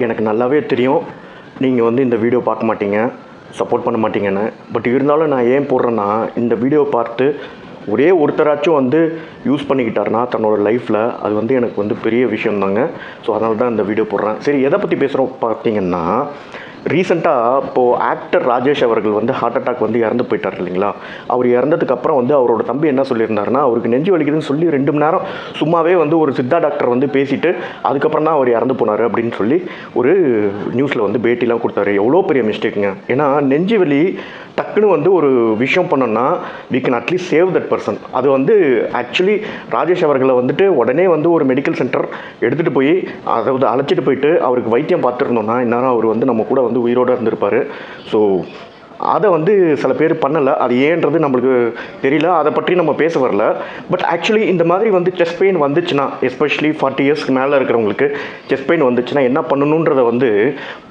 எனக்கு நல்லாவே தெரியும் நீங்கள் வந்து இந்த வீடியோ பார்க்க மாட்டீங்க, சப்போர்ட் பண்ண மாட்டீங்கன்னு. பட் இருந்தாலும் நான் ஏன் போடுறேன்னா, இந்த வீடியோவை பார்த்து ஒரே ஒருத்தராச்சும் வந்து யூஸ் பண்ணிக்கிட்டாருன்னா தன்னோட லைஃப்பில், அது வந்து எனக்கு வந்து பெரிய விஷயம் தாங்க. ஸோ அதனால தான் இந்த வீடியோ போடுறேன். சரி, எதை பற்றி பேசுகிறோம் பார்த்தீங்கன்னா, ரீசெண்டாக இப்போது ஆக்டர் ராஜேஷ் அவர்கள் வந்து ஹார்ட் அட்டாக் வந்து இறந்து போயிட்டார் இல்லைங்களா. அவர் இறந்ததுக்கப்புறம் வந்து அவரோட தம்பி என்ன சொல்லியிருந்தாருன்னா, அவருக்கு நெஞ்சு வலிக்குதுன்னு சொல்லி 2 மணி நேரம் சும்மாவே வந்து ஒரு சித்தா டாக்டர் வந்து பேசிட்டு அதுக்கப்புறம் தான் அவர் இறந்து போனார் அப்படின்னு சொல்லி ஒரு நியூஸில் வந்து பேட்டிலாம் கொடுத்தாரு. எவ்வளோ பெரிய மிஸ்டேக்குங்க. ஏன்னா நெஞ்சு வலி டக்குன்னு வந்து ஒரு விஷயம் பண்ணோன்னா we can at least save that person. அது வந்து ஆக்சுவலி ராஜேஷ் அவர்களை வந்துட்டு உடனே வந்து ஒரு மெடிக்கல் சென்டர் எடுத்துகிட்டு போய், அதாவது அழைச்சிட்டு போயிட்டு அவருக்கு வைத்தியம் பார்த்துருந்தோன்னா இந்நேரம் அவர் வந்து நம்ம கூட வந்து உயிரோடு இருந்திருப்பார். ஸோ அதை வந்து சில பேர் பண்ணலை. அது ஏன்றது நம்மளுக்கு தெரியல, அதை பற்றி நம்ம பேச வரல. பட் ஆக்சுவலி இந்த மாதிரி வந்து செஸ்ட் பெயின் வந்துச்சுன்னா, எஸ்பெஷலி 40 இயர்ஸ்க்கு மேலே இருக்கிறவங்களுக்கு செஸ்ட் பெயின் வந்துச்சுன்னா என்ன பண்ணணுன்றதை வந்து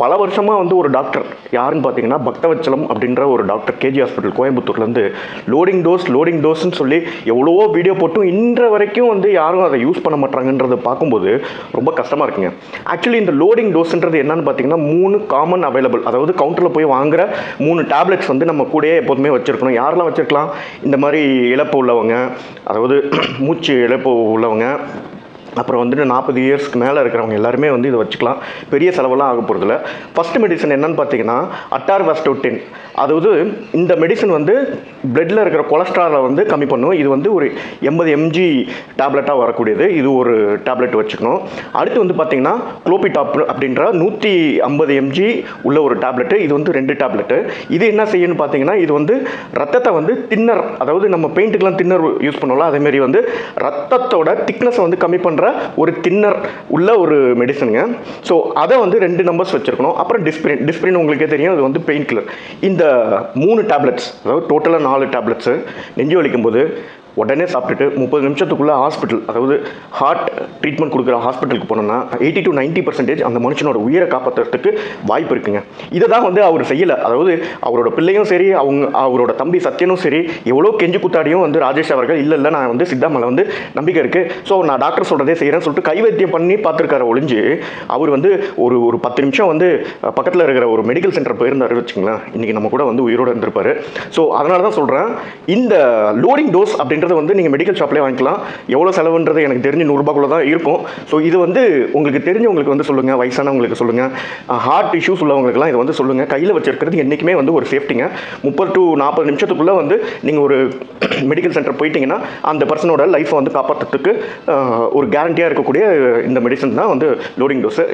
பல வருஷமாக வந்து ஒரு டாக்டர், யாருன்னு பார்த்தீங்கன்னா பக்தவச்சலம் அப்படின்ற ஒரு டாக்டர், கேஜி ஹாஸ்பிட்டல் கோயம்புத்தூர்லேருந்து லோடிங் டோஸ்ன்னு சொல்லி எவ்வளவோ வீடியோ போட்டும் இன்ற வரைக்கும் வந்து யாரும் அதை யூஸ் பண்ண மாட்டாங்கன்றதை பார்க்கும்போது ரொம்ப கஷ்டமாக இருக்குங்க. ஆக்சுவலி இந்த லோடிங் டோஸ்ன்றது என்னன்னு பார்த்தீங்கன்னா 3 காமன் அவைலபிள், அதாவது கவுண்டரில் போய் வாங்குகிற 3 டேப்லெட்ஸ் வந்து நம்ம கூடயே எப்போதுமே வச்சுருக்கணும். யாரெல்லாம் வச்சுருக்கலாம்? இந்த மாதிரி இழப்பு உள்ளவங்க, அதாவது மூச்சு இழப்பு உள்ளவங்க, அப்புறம் வந்துட்டு 40 இயர்ஸ்க்கு மேலே இருக்கிறவங்க எல்லாருமே வந்து இதை வச்சுக்கலாம். பெரிய செலவெல்லாம் ஆக போகிறதில்ல. ஃபஸ்ட்டு மெடிசன் என்னன்னு பார்த்தீங்கன்னா அட்டார்வாஸ்டோட்டின். அதாவது இந்த மெடிசன் வந்து பிளட்டில் இருக்கிற கொலஸ்ட்ராலை வந்து கம்மி பண்ணும். இது வந்து ஒரு 80 mg டேப்லெட்டாக வரக்கூடியது. இது ஒரு டேப்லெட் வச்சுக்கணும். அடுத்து வந்து பார்த்தீங்கன்னா குளோபிடாப் அப்படின்ற 150 mg உள்ள ஒரு டேப்லெட்டு. இது வந்து 2 டேப்லெட்டு. இது என்ன செய்யணும்னு பார்த்தீங்கன்னா, இது வந்து ரத்தத்தை வந்து தின்னர், அதாவது நம்ம பெயிண்ட்டுக்கெலாம் தின்னர் யூஸ் பண்ணோம்ல, அதேமாரி வந்து ரத்தத்தோட திக்னஸை வந்து கம்மி பண்ணுற ஒரு தின்னர் உள்ள ஒரு மெடிசனுங்க. ஸோ அதை வந்து 2 நம்பர்ஸ் வச்சுருக்கணும். அப்புறம் டிஸ்பிரின் உங்களுக்கே தெரியும், அது வந்து பெயின் கில்லர். இந்த 3 டேப்லெட்ஸ், அதாவது டோட்டலாக 4 டேப்லெட்ஸு நெஞ்சு வலிக்கும் போது உடனே சாப்பிட்டுட்டு 30 நிமிஷத்துக்குள்ளே ஹாஸ்பிட்டல், அதாவது ஹார்ட் ட்ரீட்மெண்ட் கொடுக்குற ஹாஸ்பிட்டலுக்கு போனோம்னா 80 to 90% அந்த மனுஷனோட உயிரை காப்பாற்றுறதுக்கு வாய்ப்பு இருக்குங்க. இதை தான் வந்து அவர் செய்யலை. அதாவது அவரோட பிள்ளையும் சரி, அவரோட தம்பி சத்யனும் சரி, எவ்வளோ கெஞ்சு குத்தாடியும் வந்து ராஜேஷ் அவர்கள் இல்லை நான் வந்து சித்தா மேலே வந்து நம்பிக்கை இருக்குது, ஸோ நான் டாக்டர் சொல்கிறதே செய்கிறேன்னு சொல்லிட்டு கைவைத்தியம் பண்ணி பார்த்துருக்காரு ஒழிஞ்சு, அவர் வந்து ஒரு 10 நிமிஷம் வந்து பக்கத்தில் இருக்கிற ஒரு மெடிக்கல் சென்டர் போயிருந்தாரு வச்சுங்களேன், இன்றைக்கி நம்ம கூட வந்து உயிரோடு இருந்திருப்பார். ஸோ அதனால தான் சொல்கிறேன், இந்த லோடிங் டோஸ் அப்படின்ற வந்து நீங்கள் மெடிக்கல் ஷாப்லேயே வாங்கிக்கலாம். எவ்வளோ செலவுன்றது எனக்கு தெரிஞ்சு 100 ரூபாய்க்குள்ள தான் இருக்கும். ஸோ இது வந்து உங்களுக்கு தெரிஞ்சவங்களுக்கு வந்து சொல்லுங்கள், வயசானவங்களுக்கு சொல்லுங்கள், ஹார்ட் இஷ்யூஸ் உள்ளவங்களுக்குலாம் இதை வந்து சொல்லுங்கள். கையில் வச்சிருக்கிறது என்றைக்குமே வந்து ஒரு சேஃப்டிங்க. 30 to 40 நிமிஷத்துக்குள்ளே வந்து நீங்கள் ஒரு மெடிக்கல் சென்டர் போயிட்டீங்கன்னா அந்த பர்சனோட லைஃப்பை வந்து காப்பாற்றுறதுக்கு ஒரு கேரண்டியாக இருக்கக்கூடிய இந்த மெடிசன் தான் வந்து லோடிங் டோஸு.